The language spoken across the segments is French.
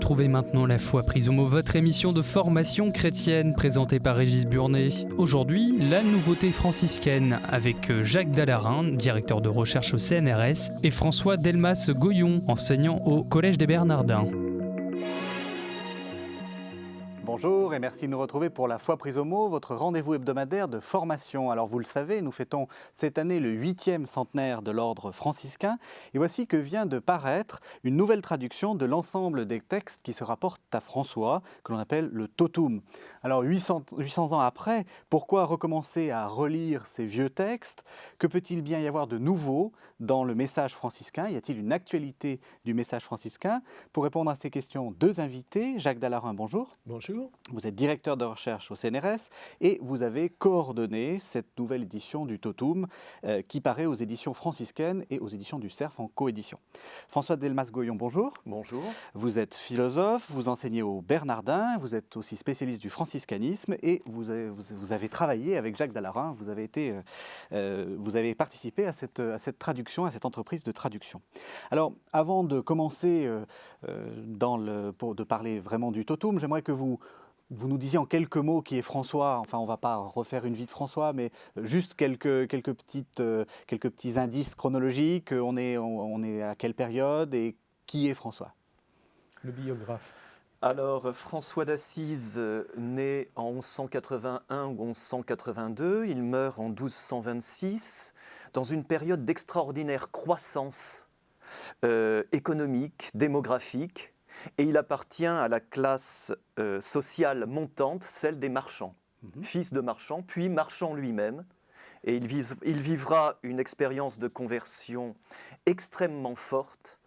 Retrouvez maintenant La Foi prise au mot, votre émission de formation chrétienne présentée par Régis Burnet. Aujourd'hui, la nouveauté franciscaine avec Jacques Dallarin, directeur de recherche au CNRS, et François Delmas-Goyon, enseignant au Collège des Bernardins. Bonjour et merci de nous retrouver pour La Foi prise au mot, votre rendez-vous hebdomadaire de formation. Alors vous le savez, nous fêtons cette année le 8e centenaire de l'ordre franciscain et voici que vient de paraître une nouvelle traduction de l'ensemble des textes qui se rapportent à François, que l'on appelle le Totum. Alors 800 ans après, pourquoi recommencer à relire ces vieux textes? Que peut-il bien y avoir de nouveau dans le message franciscain? Y a-t-il une actualité du message franciscain? Pour répondre à ces questions, deux invités. Jacques Dallarin, bonjour. Bonjour. Vous êtes directeur de recherche au CNRS et vous avez coordonné cette nouvelle édition du Totum qui paraît aux éditions franciscaines et aux éditions du Cerf en coédition. François Delmas-Goyon, bonjour. Bonjour. Vous êtes philosophe, vous enseignez au Bernardin, vous êtes aussi spécialiste du franciscanisme et vous avez travaillé avec Jacques Dallarin, vous avez participé à cette traduction, à cette entreprise de traduction. Alors, avant de commencer de parler vraiment du Totum, j'aimerais que vous nous disiez en quelques mots qui est François. Enfin, on ne va pas refaire une vie de François, mais juste quelques petits indices chronologiques. On est à quelle période et qui est François? Le biographe. Alors, François d'Assise naît en 1181 ou 1182, il meurt en 1226, dans une période d'extraordinaire croissance économique, démographique, et il appartient à la classe sociale montante, celle des marchands. Fils de marchand, puis marchand lui-même, et il vivra une expérience de conversion extrêmement forte,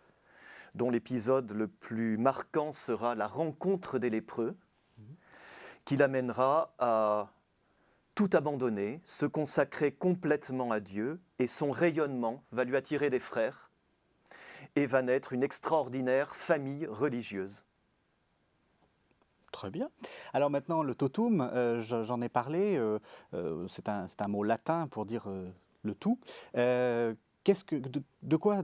dont l'épisode le plus marquant sera la rencontre des lépreux, qui l'amènera à tout abandonner, se consacrer complètement à Dieu, et son rayonnement va lui attirer des frères, et va naître une extraordinaire famille religieuse. Très bien. Alors maintenant, le totum, j'en ai parlé, c'est un mot latin pour dire le tout. De quoi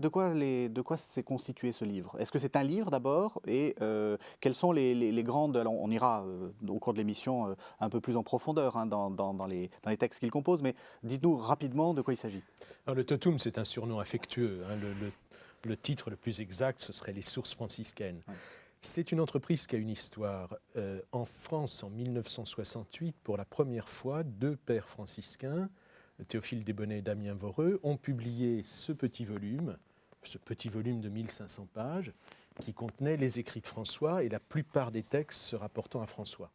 s'est constitué ce livre? Est-ce que c'est un livre d'abord? Et quelles sont les grandes... Alors on ira au cours de l'émission un peu plus en profondeur dans les textes qu'il compose, mais dites-nous rapidement de quoi il s'agit. Alors, le Totum, c'est un surnom affectueux. Le titre le plus exact, ce serait Les sources franciscaines. Ouais. C'est une entreprise qui a une histoire. En France, en 1968, pour la première fois, deux pères franciscains, Théophile Desbonnets et Damien Voreux, ont publié ce petit volume de 1500 pages, qui contenait les écrits de François et la plupart des textes se rapportant à François.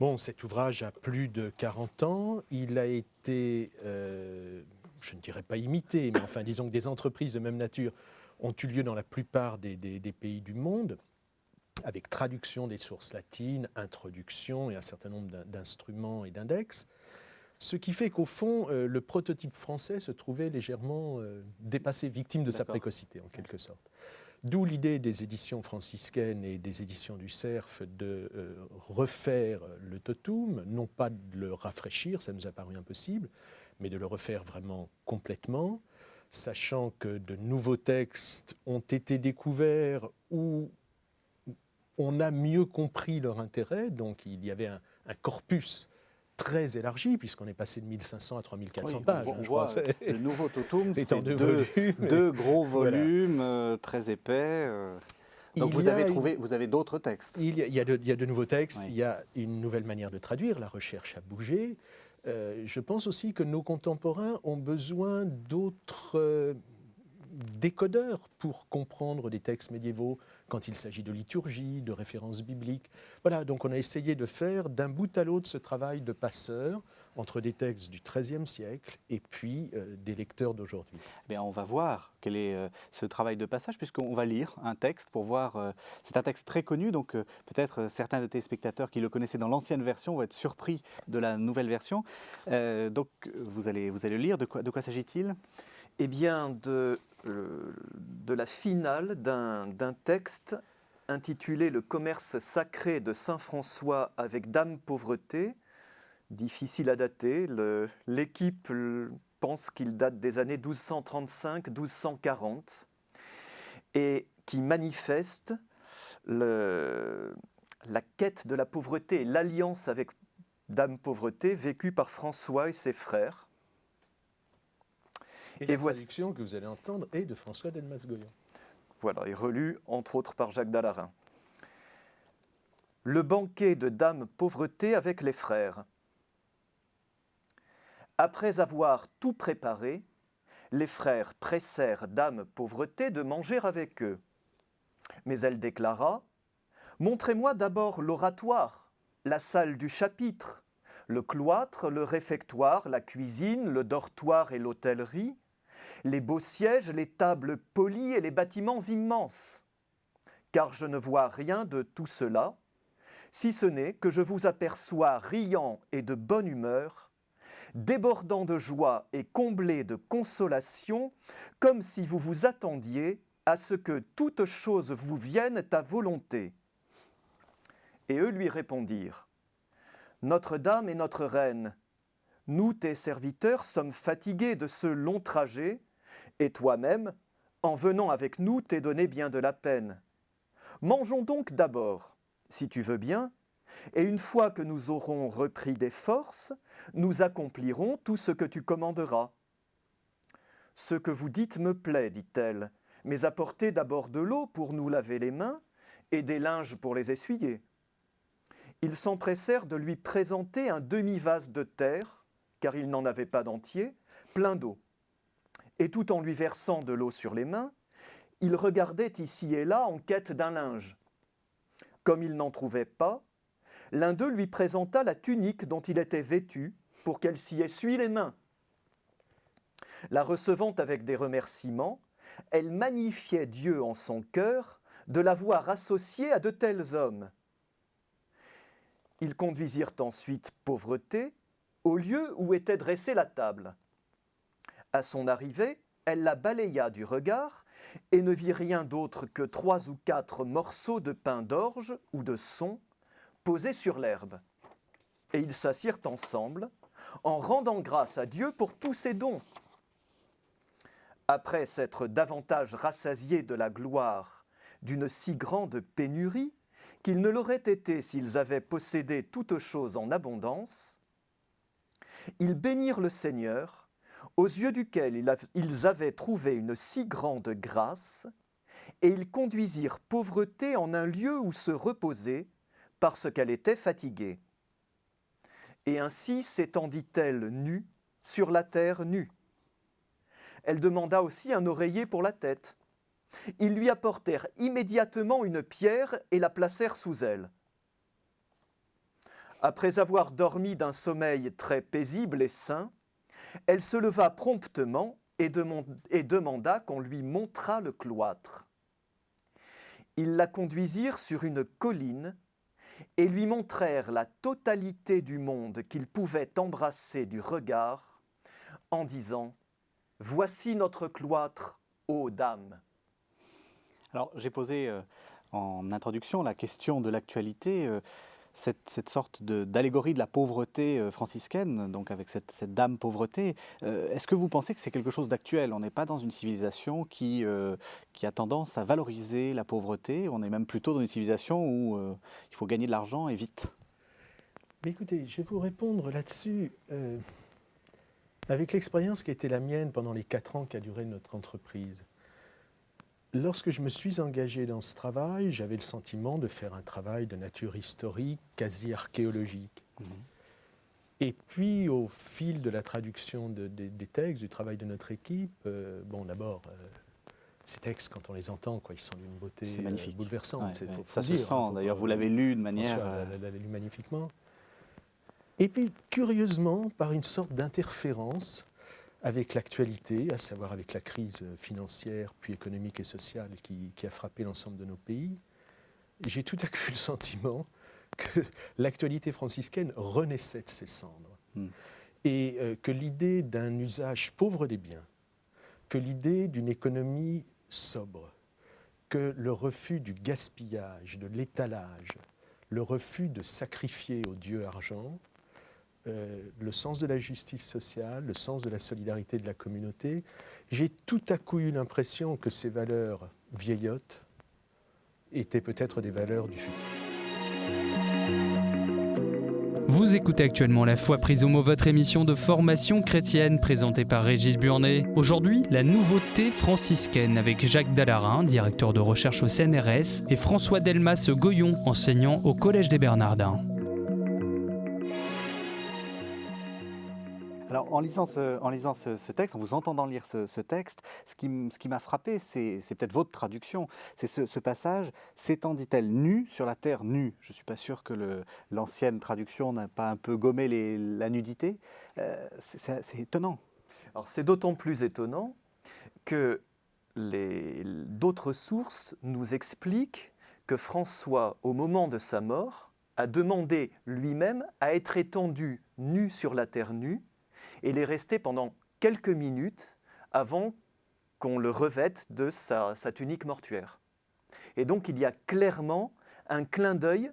Bon, cet ouvrage a plus de 40 ans. Il a été, je ne dirais pas imité, mais enfin, disons que des entreprises de même nature ont eu lieu dans la plupart des pays du monde, avec traduction des sources latines, introduction et un certain nombre d'instruments et d'index. Ce qui fait qu'au fond, le prototype français se trouvait légèrement dépassé, victime de sa précocité, en quelque sorte. D'où l'idée des éditions franciscaines et des éditions du Cerf de refaire le Totum, non pas de le rafraîchir, ça nous a paru impossible, mais de le refaire vraiment complètement, sachant que de nouveaux textes ont été découverts ou on a mieux compris leur intérêt, donc il y avait un corpus très élargi, puisqu'on est passé de 1500 à 3400 pages. On voit le nouveau Totum, c'est deux deux gros volumes très épais. Donc vous avez d'autres textes. Il y a de nouveaux textes, oui. Il y a une nouvelle manière de traduire, la recherche a bougé. Je pense aussi que nos contemporains ont besoin d'autres décodeurs pour comprendre des textes médiévaux quand il s'agit de liturgie, de références bibliques. Voilà, donc on a essayé de faire d'un bout à l'autre ce travail de passeur entre des textes du XIIIe siècle et puis des lecteurs d'aujourd'hui. Bien, on va voir quel est ce travail de passage, puisqu'on va lire un texte pour voir... c'est un texte très connu, donc peut-être certains de tes spectateurs qui le connaissaient dans l'ancienne version vont être surpris de la nouvelle version. Donc vous allez le lire. De quoi s'agit-il? Eh bien, de la finale d'un texte intitulé « Le commerce sacré de Saint François avec Dame Pauvreté », difficile à dater. L'équipe pense qu'il date des années 1235-1240 et qui manifeste la quête de la pauvreté, l'alliance avec Dame Pauvreté vécue par François et ses frères. Et la traduction que vous allez entendre est de François Delmas-Goyon. Voilà, et relue entre autres par Jacques Dallarin. Le banquet de Dame Pauvreté avec les frères. Après avoir tout préparé, les frères pressèrent Dame Pauvreté de manger avec eux. Mais elle déclara « Montrez-moi d'abord l'oratoire, la salle du chapitre, le cloître, le réfectoire, la cuisine, le dortoir et l'hôtellerie, les beaux sièges, les tables polies et les bâtiments immenses. Car je ne vois rien de tout cela, si ce n'est que je vous aperçois riant et de bonne humeur, débordant de joie et comblé de consolation, comme si vous vous attendiez à ce que toute chose vous vienne à volonté. » Et eux lui répondirent, « Notre-Dame et notre Reine, nous, tes serviteurs, sommes fatigués de ce long trajet, et toi-même, en venant avec nous, t'es donné bien de la peine. Mangeons donc d'abord, si tu veux bien, et une fois que nous aurons repris des forces, nous accomplirons tout ce que tu commanderas. » « Ce que vous dites me plaît, dit-elle, mais apportez d'abord de l'eau pour nous laver les mains et des linges pour les essuyer. » Ils s'empressèrent de lui présenter un demi-vase de terre, car il n'en avait pas d'entier, plein d'eau. Et tout en lui versant de l'eau sur les mains, il regardait ici et là en quête d'un linge. Comme il n'en trouvait pas, l'un d'eux lui présenta la tunique dont il était vêtu pour qu'elle s'y essuie les mains. La recevant avec des remerciements, elle magnifiait Dieu en son cœur de l'avoir associé à de tels hommes. Ils conduisirent ensuite Pauvreté au lieu où était dressée la table. À son arrivée, elle la balaya du regard et ne vit rien d'autre que 3 ou 4 morceaux de pain d'orge ou de son posés sur l'herbe. Et ils s'assirent ensemble en rendant grâce à Dieu pour tous ses dons. Après s'être davantage rassasiés de la gloire d'une si grande pénurie qu'il ne l'aurait été s'ils avaient possédé toutes choses en abondance, ils bénirent le Seigneur, aux yeux duquel ils avaient trouvé une si grande grâce, et ils conduisirent Pauvreté en un lieu où se reposer, parce qu'elle était fatiguée. Et ainsi s'étendit-elle nue sur la terre nue. Elle demanda aussi un oreiller pour la tête. Ils lui apportèrent immédiatement une pierre et la placèrent sous elle. Après avoir dormi d'un sommeil très paisible et sain, elle se leva promptement et demanda qu'on lui montrât le cloître. Ils la conduisirent sur une colline et lui montrèrent la totalité du monde qu'ils pouvaient embrasser du regard, en disant « Voici notre cloître, ô Dame !» Alors, j'ai posé en introduction la question de l'actualité, cette sorte d'allégorie de la pauvreté franciscaine, donc avec cette Dame Pauvreté. Est-ce que vous pensez que c'est quelque chose d'actuel? On n'est pas dans une civilisation qui a tendance à valoriser la pauvreté, on est même plutôt dans une civilisation où il faut gagner de l'argent et vite. Mais écoutez, je vais vous répondre là-dessus avec l'expérience qui a été la mienne pendant les 4 ans qu'a duré notre entreprise. Lorsque je me suis engagé dans ce travail, j'avais le sentiment de faire un travail de nature historique, quasi archéologique. Et puis, au fil de la traduction des textes, du travail de notre équipe, d'abord, ces textes, quand on les entend, ils sont d'une beauté bouleversante. Ouais, ça se sent, d'ailleurs, vous l'avez lu de manière... François l'a lu magnifiquement. Et puis, curieusement, par une sorte d'interférence avec l'actualité, à savoir avec la crise financière, puis économique et sociale qui a frappé l'ensemble de nos pays, j'ai tout à coup le sentiment que l'actualité franciscaine renaissait de ses cendres. Et que l'idée d'un usage pauvre des biens, que l'idée d'une économie sobre, que le refus du gaspillage, de l'étalage, le refus de sacrifier au Dieu argent, le sens de la justice sociale, le sens de la solidarité de la communauté, j'ai tout à coup eu l'impression que ces valeurs vieillottes étaient peut-être des valeurs du futur. Vous écoutez actuellement La Foi prise au mot, votre émission de formation chrétienne présentée par Régis Burnet. Aujourd'hui, la nouveauté franciscaine avec Jacques Dallarin, directeur de recherche au CNRS, et François Delmas-Goyon, enseignant au Collège des Bernardins. Alors, en lisant ce texte, en vous entendant lire ce texte, ce qui m'a frappé, c'est peut-être votre traduction, c'est ce passage « s'étant, dit-elle, nue sur la terre nue ». Je ne suis pas sûr que l'ancienne traduction n'a pas un peu gommé la nudité. C'est étonnant. Alors c'est d'autant plus étonnant que d'autres sources nous expliquent que François, au moment de sa mort, a demandé lui-même à être étendu nu sur la terre nue, et il est resté pendant quelques minutes avant qu'on le revête de sa tunique mortuaire. Et donc il y a clairement un clin d'œil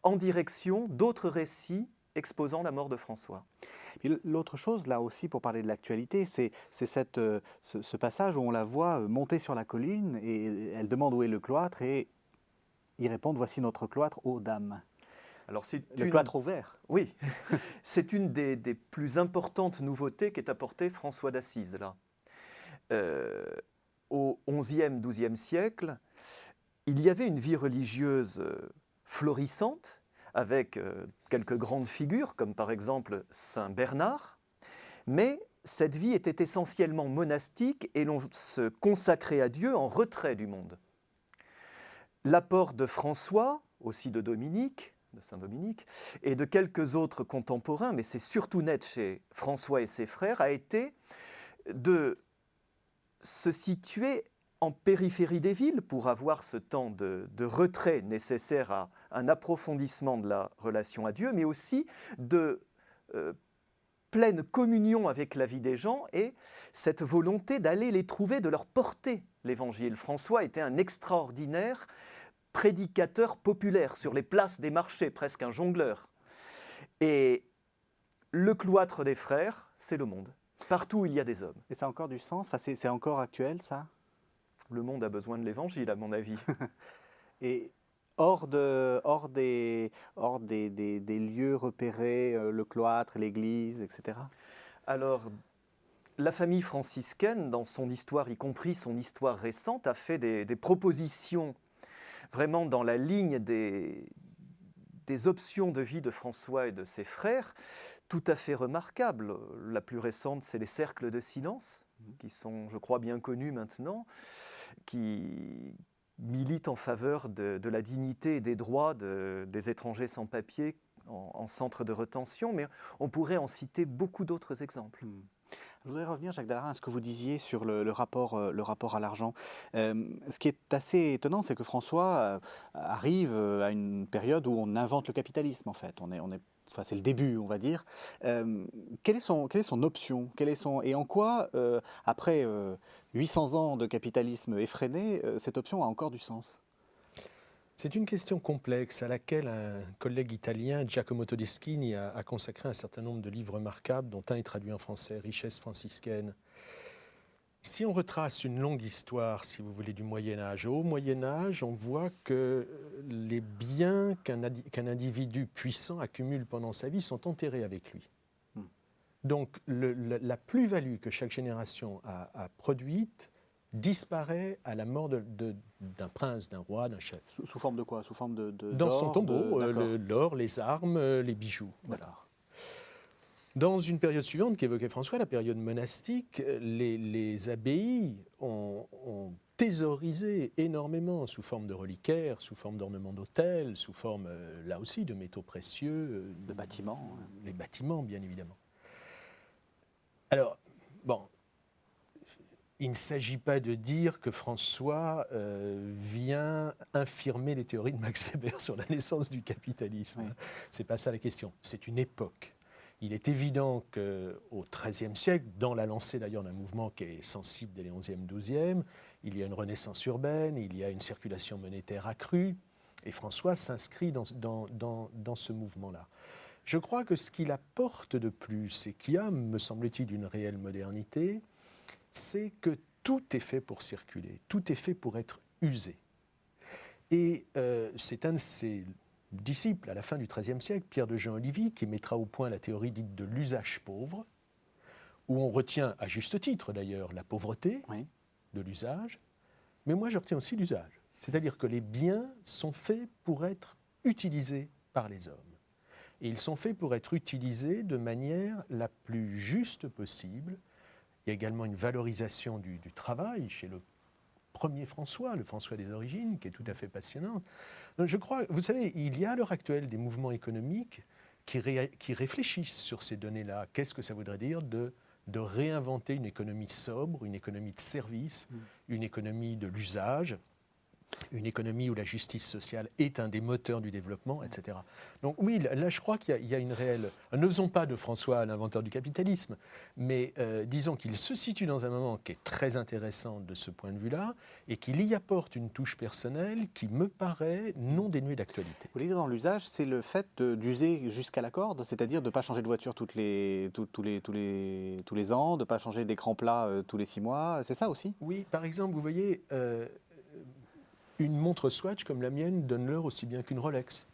en direction d'autres récits exposant la mort de François. Et l'autre chose, là aussi, pour parler de l'actualité, c'est ce passage où on la voit monter sur la colline et elle demande où est le cloître et ils répondent « Voici notre cloître, ô dame ». Alors, le cloître ouvert. Oui, c'est une des plus importantes nouveautés qu'ait apporté François d'Assise, là. Au XIe, XIIe siècle, il y avait une vie religieuse florissante, avec quelques grandes figures, comme par exemple Saint Bernard, mais cette vie était essentiellement monastique et l'on se consacrait à Dieu en retrait du monde. L'apport de François, aussi de Saint Dominique, et de quelques autres contemporains, mais c'est surtout net chez François et ses frères, a été de se situer en périphérie des villes pour avoir ce temps de retrait nécessaire à un approfondissement de la relation à Dieu, mais aussi de pleine communion avec la vie des gens et cette volonté d'aller les trouver, de leur porter l'Évangile. François était un extraordinaire prédicateur populaire sur les places des marchés, presque un jongleur. Et le cloître des frères, c'est le monde. Partout où il y a des hommes. Et ça a encore du sens? C'est encore actuel, ça? Le monde a besoin de l'Évangile, à mon avis. Et hors des lieux repérés, le cloître, l'église, etc. Alors, la famille franciscaine, dans son histoire, y compris son histoire récente, a fait des propositions vraiment dans la ligne des options de vie de François et de ses frères, tout à fait remarquables. La plus récente, c'est les cercles de silence, qui sont, je crois, bien connus maintenant, qui militent en faveur de la dignité et des droits des étrangers sans papier en centre de rétention, mais on pourrait en citer beaucoup d'autres exemples. Je voudrais revenir, Jacques Dallarin, à ce que vous disiez sur le rapport à l'argent. Ce qui est assez étonnant, c'est que François arrive à une période où on invente le capitalisme, en fait. Enfin, c'est le début, on va dire. Quelle est son option? Et en quoi, après 800 ans de capitalisme effréné, cette option a encore du sens? C'est une question complexe à laquelle un collègue italien, Giacomo Todeschini, a consacré un certain nombre de livres remarquables, dont un est traduit en français, Richesse franciscaine. Si on retrace une longue histoire, si vous voulez, du Moyen-Âge, au Moyen-Âge, on voit que les biens qu'un individu puissant accumule pendant sa vie sont enterrés avec lui. Donc la plus-value que chaque génération a produite disparaît à la mort d'un prince, d'un roi, d'un chef. Sous forme de quoi? Sous forme dans son tombeau, l'or, les armes, les bijoux. Voilà. Dans une période suivante qu'évoquait François, la période monastique, les abbayes ont thésaurisé énormément sous forme de reliquaires, sous forme d'ornements d'autel, sous forme, là aussi, de métaux précieux. De bâtiments. Les bâtiments, bien évidemment. Alors, bon, il ne s'agit pas de dire que François vient infirmer les théories de Max Weber sur la naissance du capitalisme. Oui. Ce n'est pas ça la question. C'est une époque. Il est évident qu'au XIIIe siècle, dans la lancée d'ailleurs d'un mouvement qui est sensible dès les XIe, XIIe, il y a une renaissance urbaine, il y a une circulation monétaire accrue, et François s'inscrit dans ce mouvement-là. Je crois que ce qu'il apporte de plus, et qui a, me semble-t-il, une réelle modernité, c'est que tout est fait pour circuler, tout est fait pour être usé. Et c'est un de ses disciple à la fin du XIIIe siècle, Pierre de Jean Olivier, qui mettra au point la théorie dite de l'usage pauvre, où on retient, à juste titre d'ailleurs, la pauvreté de l'usage, mais moi je retiens aussi l'usage. C'est-à-dire que les biens sont faits pour être utilisés par les hommes. Et ils sont faits pour être utilisés de manière la plus juste possible. Il y a également une valorisation du travail chez le premier François, le François des origines, qui est tout à fait passionnante. Donc je crois, vous savez, il y a à l'heure actuelle des mouvements économiques qui réfléchissent sur ces données-là. Qu'est-ce que ça voudrait dire de réinventer une économie sobre, une économie de service, une économie de l'usage, une économie où la justice sociale est un des moteurs du développement, etc. Donc oui, là je crois qu'il y a une réelle... Ne faisons pas de François l'inventeur du capitalisme, mais disons qu'il se situe dans un moment qui est très intéressant de ce point de vue-là, et qu'il y apporte une touche personnelle qui me paraît non dénuée d'actualité. Vous voulez dire dans l'usage, c'est le fait d'user jusqu'à la corde, c'est-à-dire de ne pas changer de voiture tous les ans, de ne pas changer d'écran plat tous les 6 mois, c'est ça aussi? Oui, par exemple, vous voyez... une montre Swatch comme la mienne donne l'heure aussi bien qu'une Rolex.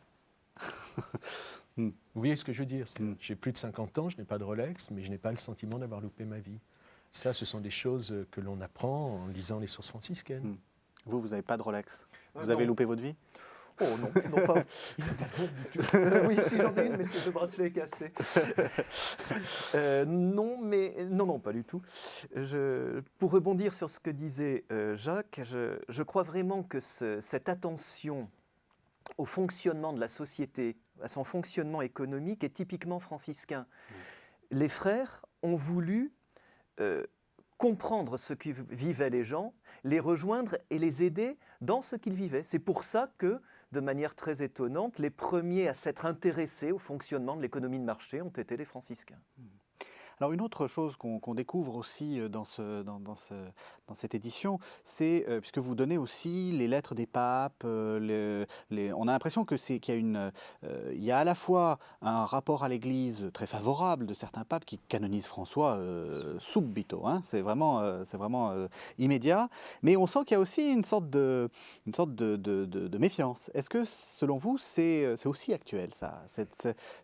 Vous voyez ce que je veux dire? J'ai plus de 50 ans, je n'ai pas de Rolex, mais je n'ai pas le sentiment d'avoir loupé ma vie. Ça, ce sont des choses que l'on apprend en lisant les sources franciscaines. Vous n'avez pas de Rolex? Vous avez loupé votre vie? Oh non, non pas. Oui, si j'en ai une, mais le bracelet est cassé. Non, pas du tout. Pour rebondir sur ce que disait Jacques, je crois vraiment que cette attention au fonctionnement de la société, à son fonctionnement économique, est typiquement franciscain. Les frères ont voulu comprendre ce que vivaient les gens, les rejoindre et les aider dans ce qu'ils vivaient. C'est pour ça que, de manière très étonnante, les premiers à s'être intéressés au fonctionnement de l'économie de marché ont été les franciscains. Alors une autre chose qu'on découvre aussi dans cette édition, c'est, puisque vous donnez aussi les lettres des papes, on a l'impression qu'il y a à la fois un rapport à l'Église très favorable de certains papes qui canonisent François subito, hein, c'est vraiment immédiat, mais on sent qu'il y a aussi une sorte de méfiance. Est-ce que selon vous c'est aussi actuel ça,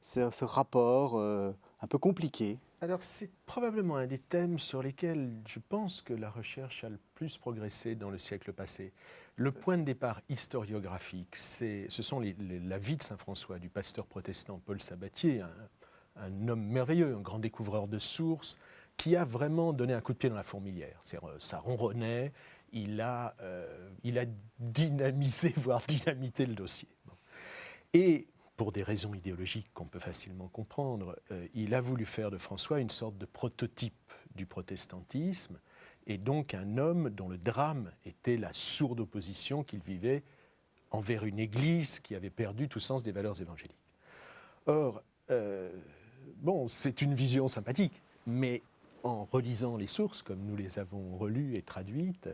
ce rapport un peu compliqué? Alors, c'est probablement un des thèmes sur lesquels je pense que la recherche a le plus progressé dans le siècle passé. Le point de départ historiographique, ce sont la vie de saint François, du pasteur protestant Paul Sabatier, un homme merveilleux, un grand découvreur de sources, qui a vraiment donné un coup de pied dans la fourmilière. Ça ronronnait, il a dynamisé, voire dynamité le dossier. Bon. Et pour des raisons idéologiques qu'on peut facilement comprendre, il a voulu faire de François une sorte de prototype du protestantisme, et donc un homme dont le drame était la sourde opposition qu'il vivait envers une Église qui avait perdu tout sens des valeurs évangéliques. Or, c'est une vision sympathique, mais en relisant les sources, comme nous les avons relues et traduites,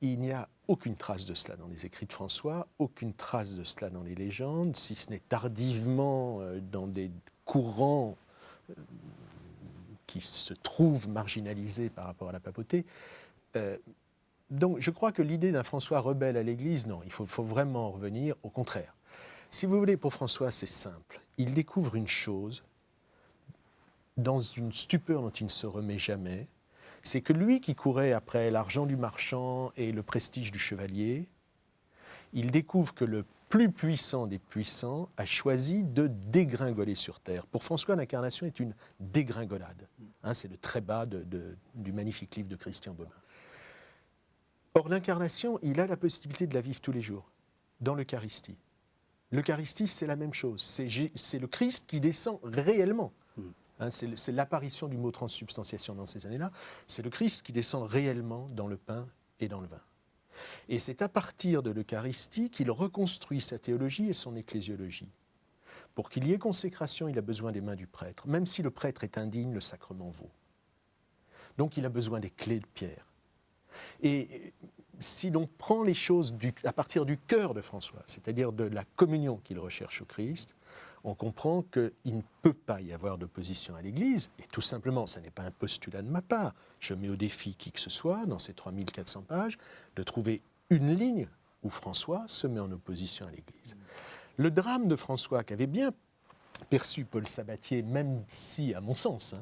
il n'y a aucune trace de cela dans les écrits de François, aucune trace de cela dans les légendes, si ce n'est tardivement dans des courants qui se trouvent marginalisés par rapport à la papauté. Donc je crois que l'idée d'un François rebelle à l'Église, non, il faut vraiment revenir au contraire. Si vous voulez, pour François, c'est simple. Il découvre une chose dans une stupeur dont il ne se remet jamais, c'est que lui qui courait après l'argent du marchand et le prestige du chevalier, il découvre que le plus puissant des puissants a choisi de dégringoler sur terre. Pour François, l'incarnation est une dégringolade. C'est le très bas du magnifique livre de Christian Baumin. Or, l'incarnation, il a la possibilité de la vivre tous les jours, dans l'Eucharistie. L'Eucharistie, c'est la même chose. C'est le Christ qui descend réellement. C'est l'apparition du mot transsubstantiation dans ces années-là. C'est le Christ qui descend réellement dans le pain et dans le vin. Et c'est à partir de l'Eucharistie qu'il reconstruit sa théologie et son ecclésiologie. Pour qu'il y ait consécration, il a besoin des mains du prêtre. Même si le prêtre est indigne, le sacrement vaut. Donc il a besoin des clés de Pierre. Et si l'on prend les choses à partir du cœur de François, c'est-à-dire de la communion qu'il recherche au Christ, on comprend qu'il ne peut pas y avoir d'opposition à l'Église, et tout simplement, ce n'est pas un postulat de ma part. Je mets au défi qui que ce soit, dans ces 3400 pages, de trouver une ligne où François se met en opposition à l'Église. Le drame de François, qu'avait bien perçu Paul Sabatier, même si, à mon sens,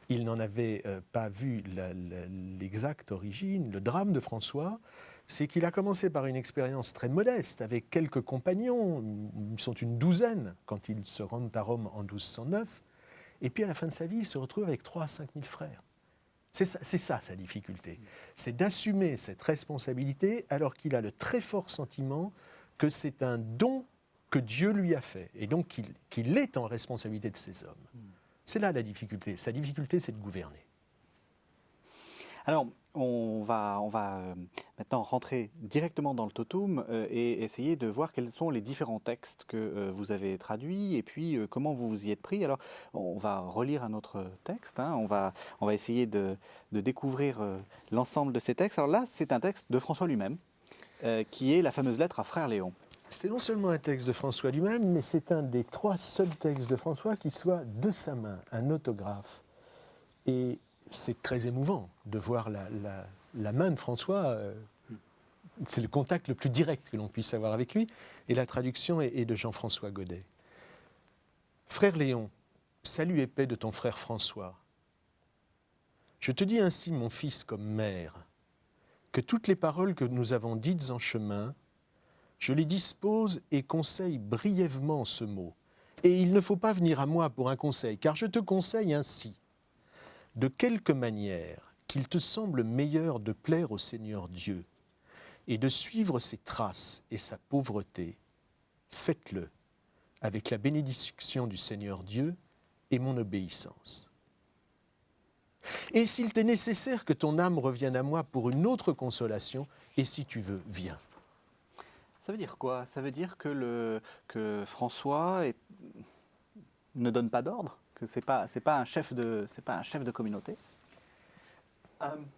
il n'en avait pas vu l'exacte origine, le drame de François, c'est qu'il a commencé par une expérience très modeste, avec quelques compagnons, ils sont une douzaine quand ils se rendent à Rome en 1209, et puis à la fin de sa vie, il se retrouve avec 3 à 5 000 frères. C'est ça sa difficulté, c'est d'assumer cette responsabilité alors qu'il a le très fort sentiment que c'est un don que Dieu lui a fait, et donc qu'il est en responsabilité de ces hommes. C'est là la difficulté. Sa difficulté, c'est de gouverner. Alors, on va maintenant rentrer directement dans le totum et essayer de voir quels sont les différents textes que vous avez traduits et puis comment vous vous y êtes pris. Alors, on va relire un autre texte, on va essayer de découvrir l'ensemble de ces textes. Alors là, c'est un texte de François lui-même, qui est la fameuse lettre à Frère Léon. C'est non seulement un texte de François lui-même, mais c'est un des 3 seuls textes de François qui soit de sa main, un autographe. Et c'est très émouvant de voir la main de François. C'est le contact le plus direct que l'on puisse avoir avec lui. Et la traduction est de Jean-François Godet. Frère Léon, salut et paix de ton frère François. Je te dis ainsi, mon fils, comme mère, que toutes les paroles que nous avons dites en chemin, je les dispose et conseille brièvement ce mot. Et il ne faut pas venir à moi pour un conseil, car je te conseille ainsi. De quelque manière qu'il te semble meilleur de plaire au Seigneur Dieu et de suivre ses traces et sa pauvreté, faites-le avec la bénédiction du Seigneur Dieu et mon obéissance. Et s'il t'est nécessaire que ton âme revienne à moi pour une autre consolation, et si tu veux, viens. Ça veut dire quoi? Ça veut dire que François ne donne pas d'ordre? Que c'est pas un chef de communauté?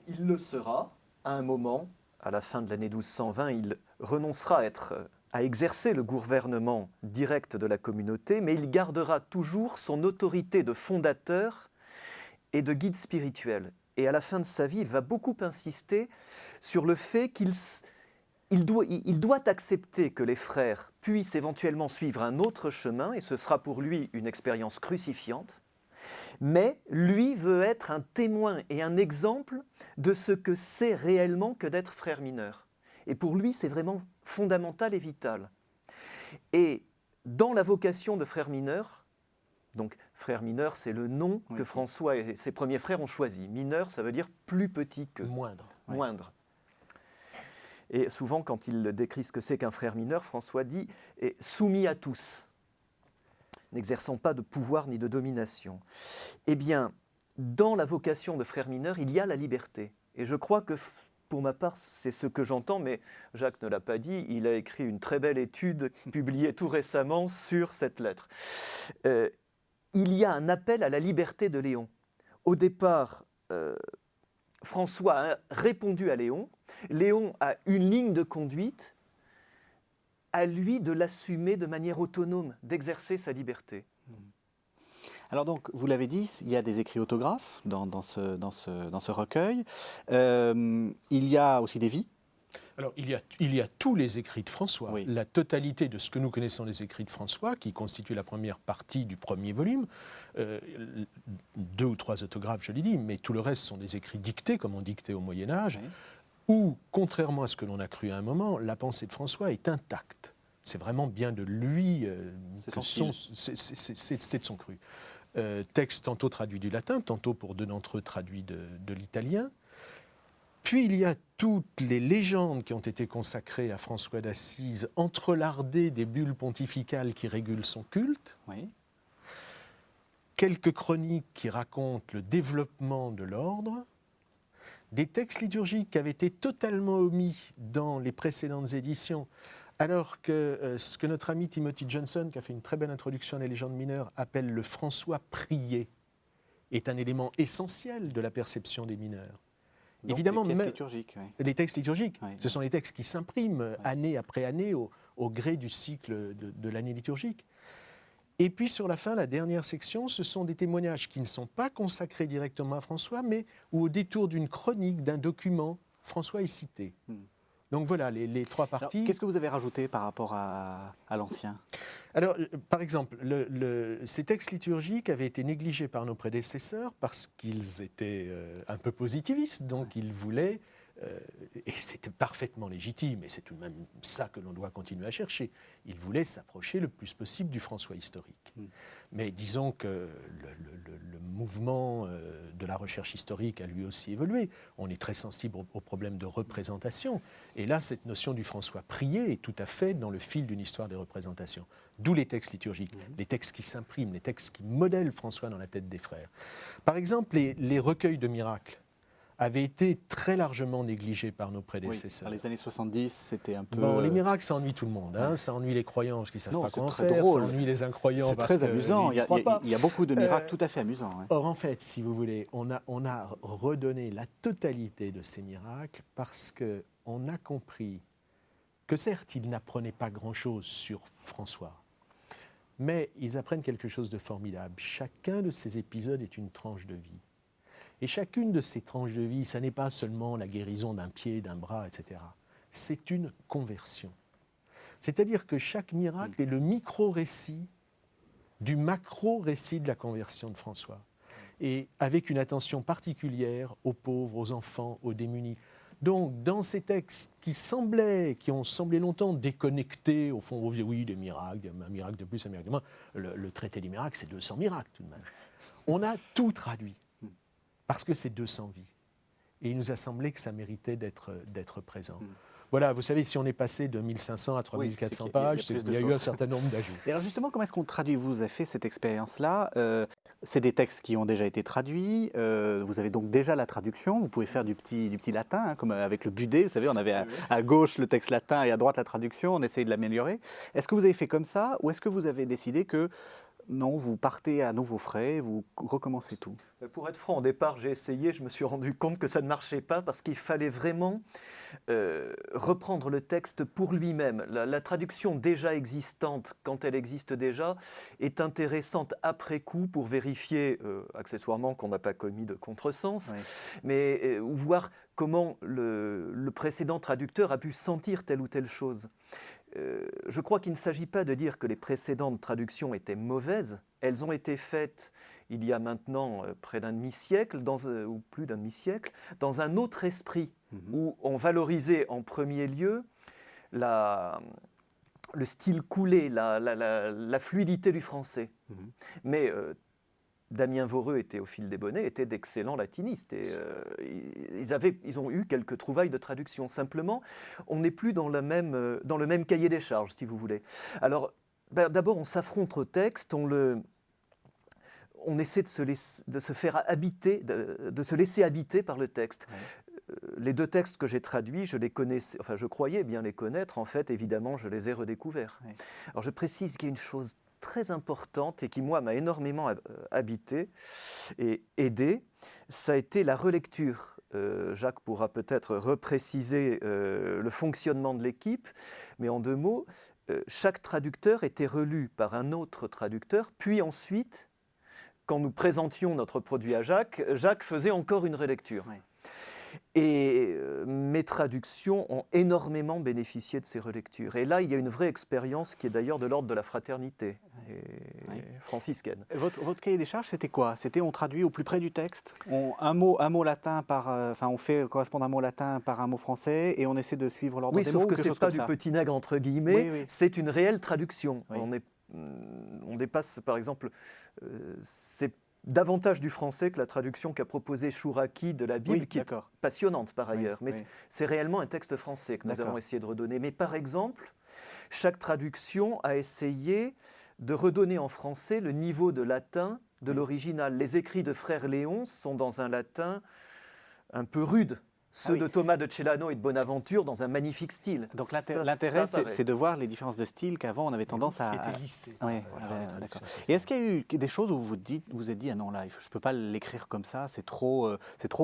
Il le sera à un moment, à la fin de l'année 1220, il renoncera à exercer le gouvernement direct de la communauté, mais il gardera toujours son autorité de fondateur et de guide spirituel. Et à la fin de sa vie, il va beaucoup insister sur le fait qu'il doit accepter que les frères puissent éventuellement suivre un autre chemin, et ce sera pour lui une expérience crucifiante, mais lui veut être un témoin et un exemple de ce que c'est réellement que d'être frère mineur. Et pour lui, c'est vraiment fondamental et vital. Et dans la vocation de frère mineur, donc frère mineur, c'est le nom que François et ses premiers frères ont choisi. Mineur, ça veut dire plus petit que. Moindre. Et souvent, quand il décrit ce que c'est qu'un frère mineur, François dit « soumis à tous », n'exerçant pas de pouvoir ni de domination. Eh bien, dans la vocation de frère mineur, il y a la liberté. Et je crois que, pour ma part, c'est ce que j'entends, mais Jacques ne l'a pas dit, il a écrit une très belle étude publiée tout récemment sur cette lettre. Il y a un appel à la liberté de Léon. Au départ, François a répondu à Léon. Léon a une ligne de conduite, à lui de l'assumer de manière autonome, d'exercer sa liberté. Alors donc, vous l'avez dit, il y a des écrits autographes dans ce recueil. Il y a aussi des vies. Alors, il y a tous les écrits de François, la totalité de ce que nous connaissons des écrits de François, qui constitue la première partie du premier volume. 2 ou 3 autographes, je l'ai dit, mais tout le reste sont des écrits dictés, comme on dictait au Moyen-Âge, où, contrairement à ce que l'on a cru à un moment, la pensée de François est intacte. C'est vraiment bien de lui, c'est de son cru. Texte tantôt traduit du latin, tantôt pour 2 d'entre eux traduits de l'italien. Puis il y a toutes les légendes qui ont été consacrées à François d'Assise, entrelardées des bulles pontificales qui régulent son culte. Quelques chroniques qui racontent le développement de l'ordre. Des textes liturgiques qui avaient été totalement omis dans les précédentes éditions, alors que ce que notre ami Timothy Johnson, qui a fait une très belle introduction à la légende mineure, appelle le François prié, est un élément essentiel de la perception des mineurs. Donc, évidemment, les textes liturgiques. Les textes liturgiques, ce sont les textes qui s'impriment année après année au gré du cycle de l'année liturgique. Et puis sur la fin, la dernière section, ce sont des témoignages qui ne sont pas consacrés directement à François, mais où au détour d'une chronique, d'un document, François est cité. Donc voilà, les trois parties. Qu'est-ce que vous avez rajouté par rapport à l'ancien? Alors, par exemple, ces textes liturgiques avaient été négligés par nos prédécesseurs parce qu'ils étaient un peu positivistes, donc ils voulaient, et c'était parfaitement légitime, et c'est tout de même ça que l'on doit continuer à chercher, ils voulaient s'approcher le plus possible du François historique. Mais disons que le mouvement de la recherche historique a lui aussi évolué. On est très sensible au problème de représentation, et là, cette notion du François prié est tout à fait dans le fil d'une histoire des représentations. D'où les textes liturgiques, les textes qui s'impriment, les textes qui modèlent François dans la tête des frères. Par exemple, les recueils de miracles avaient été très largement négligés par nos prédécesseurs. Dans les années 70, c'était un peu... Bon, les miracles, ça ennuie tout le monde. Hein. Ça ennuie les croyants parce qu'ils ne savent pas comment très faire. drôle. Ça ennuie les incroyants parce qu'ils c'est très amusant. ne croient pas. Il y a beaucoup de miracles tout à fait amusants. Ouais. Or, en fait, si vous voulez, on a redonné la totalité de ces miracles parce qu'on a compris que certes, ils n'apprenaient pas grand-chose sur François, mais ils apprennent quelque chose de formidable. Chacun de ces épisodes est une tranche de vie. Et chacune de ces tranches de vie, ça n'est pas seulement la guérison d'un pied, d'un bras, etc. C'est une conversion. C'est-à-dire que chaque miracle est le micro-récit du macro-récit de la conversion de François. Et avec une attention particulière aux pauvres, aux enfants, aux démunis. Donc, dans ces textes qui ont semblé longtemps déconnectés, au fond, vous disiez oui, des miracles, un miracle de plus, un miracle de moins. Le traité des miracles, c'est 200 miracles tout de même. On a tout traduit, parce que c'est 200 vies. Et il nous a semblé que ça méritait d'être présent. Voilà, vous savez, si on est passé de 1500 à 3400 pages, il y a eu un certain nombre d'ajouts. Et alors justement, comment est-ce qu'on traduit? Vous avez fait cette expérience-là. C'est des textes qui ont déjà été traduits. Vous avez donc déjà la traduction. Vous pouvez faire du petit latin, hein, comme avec le Budet. Vous savez, on avait à gauche le texte latin et à droite la traduction. On essayait de l'améliorer. Est-ce que vous avez fait comme ça ou est-ce que vous avez décidé que non, vous partez à nouveau frais, vous recommencez tout? Pour être franc, au départ, j'ai essayé, je me suis rendu compte que ça ne marchait pas parce qu'il fallait vraiment reprendre le texte pour lui-même. La traduction déjà existante, quand elle existe déjà, est intéressante après coup pour vérifier accessoirement qu'on n'a pas commis de contresens, mais voir comment le précédent traducteur a pu sentir telle ou telle chose. Je crois qu'il ne s'agit pas de dire que les précédentes traductions étaient mauvaises. Elles ont été faites il y a maintenant près d'un demi-siècle, ou plus d'un demi-siècle, dans un autre esprit, où on valorisait en premier lieu le style coulé, la fluidité du français. Mais Damien Voreux était, au fil des bonnets, était d'excellents latinistes. Et, ils ont eu quelques trouvailles de traduction. Simplement, on n'est plus dans le même cahier des charges, si vous voulez. Alors, d'abord, on s'affronte au texte, on essaie de se faire habiter, de se laisser habiter par le texte. Les deux textes que j'ai traduits, je les connaissais, enfin je croyais bien les connaître. En fait, évidemment, je les ai redécouverts. Alors, je précise qu'il y a une chose très importante et qui, moi, m'a énormément habité et aidé, ça a été la relecture. Jacques pourra peut-être repréciser le fonctionnement de l'équipe, mais en deux mots, chaque traducteur était relu par un autre traducteur, puis ensuite, quand nous présentions notre produit à Jacques, Jacques faisait encore une relecture. Et mes traductions ont énormément bénéficié de ces relectures. Et là, il y a une vraie expérience qui est d'ailleurs de l'ordre de la fraternité franciscaine. Votre cahier des charges, c'était quoi? C'était on traduit au plus près du texte, un mot latin on fait correspondre un mot latin par un mot français et on essaie de suivre l'ordre des mots. Oui, sauf que ce n'est pas du petit nègre entre guillemets, c'est une réelle traduction. On dépasse, par exemple, c'est davantage du français que la traduction qu'a proposée Chouraki de la Bible, qui est passionnante par ailleurs. Mais c'est réellement un texte français que nous avons essayé de redonner. Mais par exemple, chaque traduction a essayé de redonner en français le niveau de latin de l'original. Les écrits de Frère Léon sont dans un latin un peu rude. Ceux de Thomas de Celano et de Bonaventure dans un magnique style. Donc l'intérêt, c'est de voir les différences de style qu'avant on avait tendance à... Qui étaient lissées. D'accord. Et est-ce qu'il y a eu des choses où vous vous êtes dit, ah non, là, je ne peux pas l'écrire comme ça, c'est trop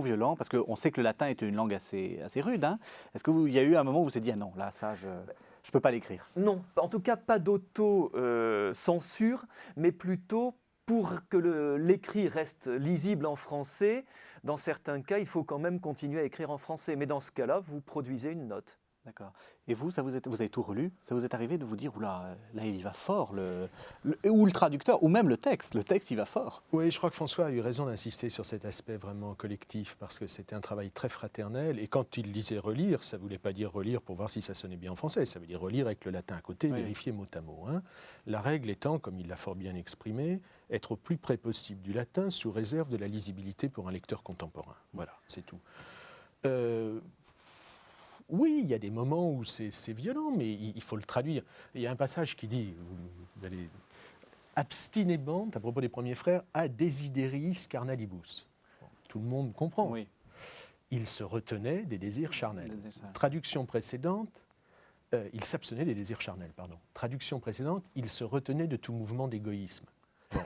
violent, parce qu'on sait que le latin est une langue assez rude. Hein. Est-ce qu'il y a eu un moment où vous vous êtes dit, ah non, là, ça, je ne peux pas l'écrire? Non, en tout cas, pas d'auto-censure, mais plutôt pour que l'écrit reste lisible en français. Dans certains cas, il faut quand même continuer à écrire en français. Mais dans ce cas-là, vous produisez une note. D'accord. Et vous, vous avez tout relu, ça vous est arrivé de vous dire, oula, là il va fort, ou le traducteur, ou même le texte il va fort. Oui, je crois que François a eu raison d'insister sur cet aspect vraiment collectif, parce que c'était un travail très fraternel, et quand il disait relire, ça ne voulait pas dire relire pour voir si ça sonnait bien en français, ça veut dire relire avec le latin à côté, Oui. vérifier mot à mot. Hein. La règle étant, comme il l'a fort bien exprimé, être au plus près possible du latin, sous réserve de la lisibilité pour un lecteur contemporain. Voilà, c'est tout. Oui, il y a des moments où c'est violent, mais il faut le traduire. Il y a un passage qui dit, vous allez abstinebant, à propos des premiers frères, a desideris carnalibus. Bon, tout le monde comprend. Oui. Il se retenait des désirs charnels. Traduction précédente, il s'abstenait des désirs charnels, pardon. Traduction précédente, il se retenait de tout mouvement d'égoïsme. Bon,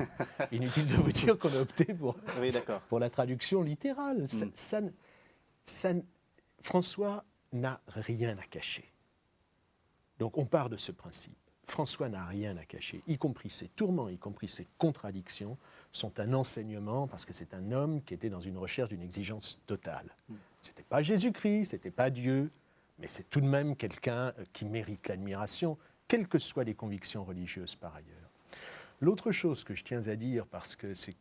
inutile de vous dire qu'on a opté pour la traduction littérale. François n'a rien à cacher. Donc on part de ce principe. François n'a rien à cacher, y compris ses tourments, y compris ses contradictions, sont un enseignement parce que c'est un homme qui était dans une recherche d'une exigence totale. Ce n'était pas Jésus-Christ, ce n'était pas Dieu, mais c'est tout de même quelqu'un qui mérite l'admiration, quelles que soient les convictions religieuses par ailleurs. L'autre chose que je tiens à dire, parce que c'est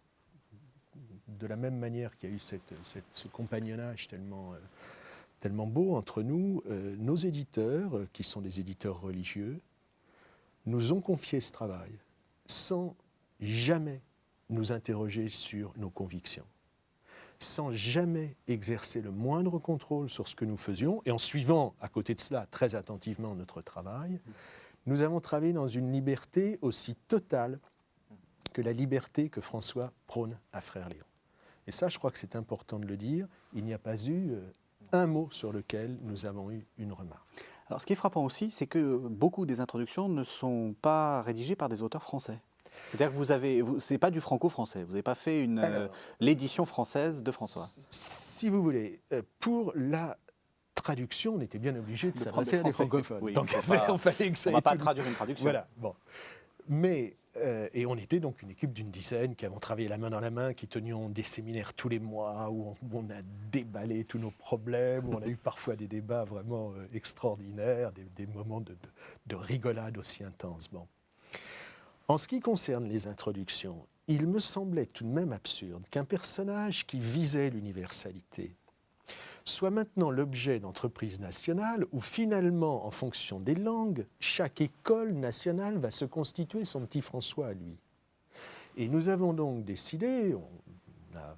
de la même manière qu'il y a eu ce compagnonnage tellement beau entre nous, nos éditeurs, qui sont des éditeurs religieux, nous ont confié ce travail sans jamais nous interroger sur nos convictions, sans jamais exercer le moindre contrôle sur ce que nous faisions, et en suivant à côté de cela très attentivement notre travail, nous avons travaillé dans une liberté aussi totale que la liberté que François prône à Frère Léon. Et ça, je crois que c'est important de le dire, il n'y a pas eu un mot sur lequel nous avons eu une remarque. Alors, ce qui est frappant aussi, c'est que beaucoup des introductions ne sont pas rédigées par des auteurs français. C'est-à-dire que c'est pas du franco-français. Vous n'avez pas fait l'édition française de François. Si vous voulez, pour la traduction, on était bien obligé de s'adresser à des francophones. Oui, tant qu'à faire, il fallait que ça on ne va pas traduire une traduction. Voilà, bon. Mais, et on était donc une équipe d'une dizaine qui avons travaillé la main dans la main, qui tenions des séminaires tous les mois, où on a déballé tous nos problèmes, où on a eu parfois des débats vraiment extraordinaires, des moments de rigolade aussi intenses. Bon. En ce qui concerne les introductions, il me semblait tout de même absurde qu'un personnage qui visait l'universalité soit maintenant l'objet d'entreprises nationales où finalement, en fonction des langues, chaque école nationale va se constituer son petit François à lui. Et nous avons donc décidé,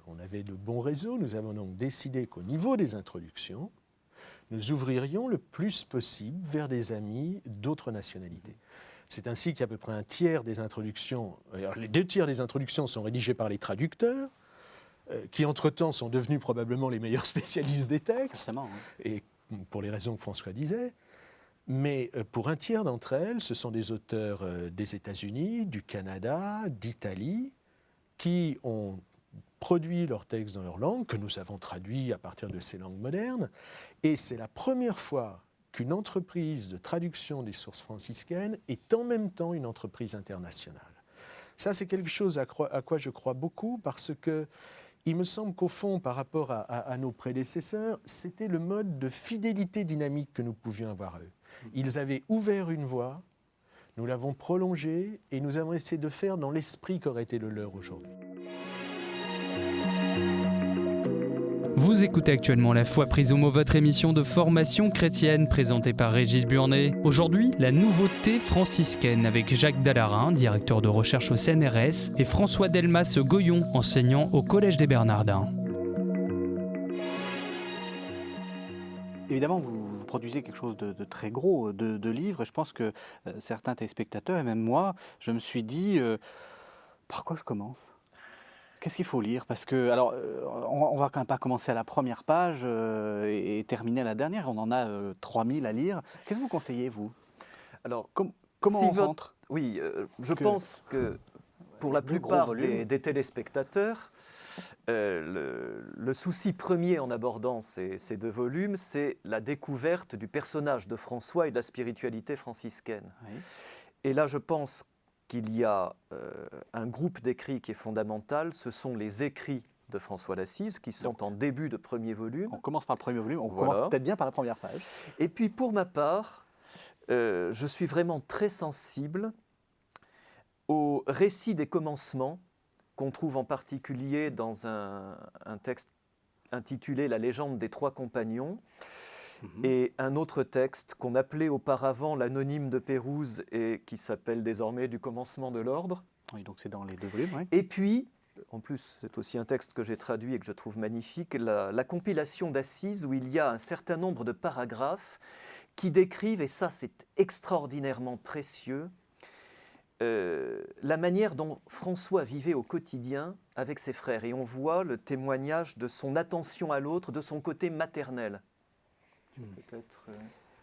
on avait de bons réseaux, nous avons donc décidé qu'au niveau des introductions, nous ouvririons le plus possible vers des amis d'autres nationalités. C'est ainsi qu'à peu près un tiers des introductions, alors les 2 tiers des introductions sont rédigées par les traducteurs, qui entre-temps sont devenus probablement les meilleurs spécialistes des textes, et pour les raisons que François disait. Mais pour un tiers d'entre elles, ce sont des auteurs des États-Unis, du Canada, d'Italie, qui ont produit leurs textes dans leur langue, que nous avons traduits à partir de ces langues modernes. Et c'est la première fois qu'une entreprise de traduction des sources franciscaines est en même temps une entreprise internationale. Ça, c'est quelque chose à quoi je crois beaucoup, parce que il me semble qu'au fond, par rapport à nos prédécesseurs, c'était le mode de fidélité dynamique que nous pouvions avoir eux. Ils avaient ouvert une voie, nous l'avons prolongée, et nous avons essayé de faire dans l'esprit qu'aurait été le leur aujourd'hui. Vous écoutez actuellement La Foi prise au mot, votre émission de formation chrétienne présentée par Régis Burnet. Aujourd'hui, la nouveauté franciscaine avec Jacques Dallarin, directeur de recherche au CNRS, et François Delmas-Goyon, enseignant au Collège des Bernardins. Évidemment, vous produisez quelque chose de très gros, de livres, et je pense que certains téléspectateurs, et même moi, je me suis dit, par quoi je commence ? Qu'est-ce qu'il faut lire ? Parce que, alors, on va quand même pas commencer à la première page et terminer à la dernière. On en a 3000 à lire. Qu'est-ce que vous conseillez, vous ? Alors, comment si on rentre ? Oui, je pense que pour la plupart des téléspectateurs, le souci premier en abordant ces 2 volumes, c'est la découverte du personnage de François et de la spiritualité franciscaine. Oui. Et là, je pense qu'il y a un groupe d'écrits qui est fondamental, ce sont les écrits de François d'Assise, qui sont en début de premier volume. On commence par le premier volume, on Voilà. commence peut-être bien par la première page. Et puis pour ma part, je suis vraiment très sensible au récit des commencements qu'on trouve en particulier dans un texte intitulé « La légende des trois compagnons » et un autre texte qu'on appelait auparavant « L'anonyme de Pérouse » et qui s'appelle désormais « Du commencement de l'ordre ». Oui, donc c'est dans les deux volumes, oui. Et puis, en plus, c'est aussi un texte que j'ai traduit et que je trouve magnifique, la compilation d'Assise où il y a un certain nombre de paragraphes qui décrivent, et ça c'est extraordinairement précieux, la manière dont François vivait au quotidien avec ses frères. Et on voit le témoignage de son attention à l'autre, de son côté maternel. Peut-être...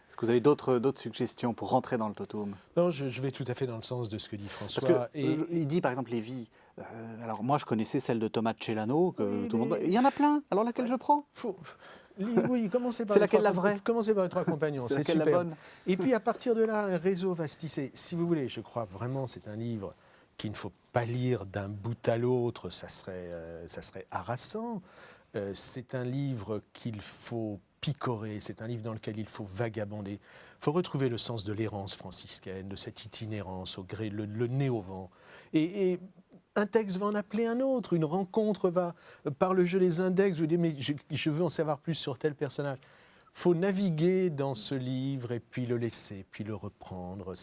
Est-ce que vous avez d'autres suggestions pour rentrer dans le totum? Non, je vais tout à fait dans le sens de ce que dit François. Parce que il dit par exemple les vies. Alors moi je connaissais celle de Thomas de Celano, que Oui, tout le monde. mais- Il y en a plein. Alors laquelle je prends? Oui, commencez par C'est les laquelle trois la vraie? Commencez par les trois compagnons, C'est c'est laquelle la super. bonne? Et puis à partir de là, un réseau va se tisser. Si vous voulez, je crois vraiment c'est un livre qu'il ne faut pas lire d'un bout à l'autre, ça serait harassant. C'est un livre qu'il faut picorer, c'est un livre dans lequel il faut vagabonder. Il faut retrouver le sens de l'errance franciscaine, de cette itinérance au gré, le nez au vent. Et un texte va en appeler un autre, une rencontre va, par le jeu des index, vous dites mais je veux en savoir plus sur tel personnage. Il faut naviguer dans ce livre et puis le laisser, puis le reprendre.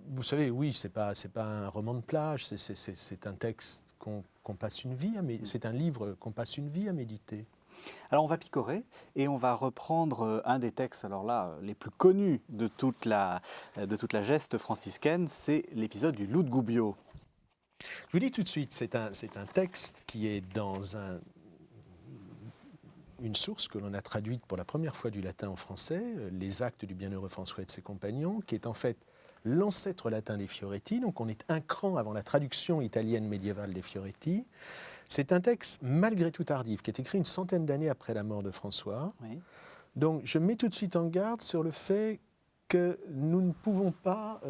Vous savez, oui, c'est pas un roman de plage, c'est un texte qu'on passe une vie c'est un livre qu'on passe une vie à méditer. Alors on va picorer et on va reprendre un des textes, alors là, les plus connus de toute la geste franciscaine, c'est l'épisode du loup de Gubbio. Je vous dis tout de suite, c'est un texte qui est dans une source que l'on a traduite pour la première fois du latin en français, les Actes du bienheureux François et de ses compagnons, qui est en fait l'ancêtre latin des Fioretti, donc on est un cran avant la traduction italienne médiévale des Fioretti. C'est un texte malgré tout tardif, qui est écrit une centaine d'années après la mort de François. Oui. Donc je mets tout de suite en garde sur le fait que nous ne pouvons pas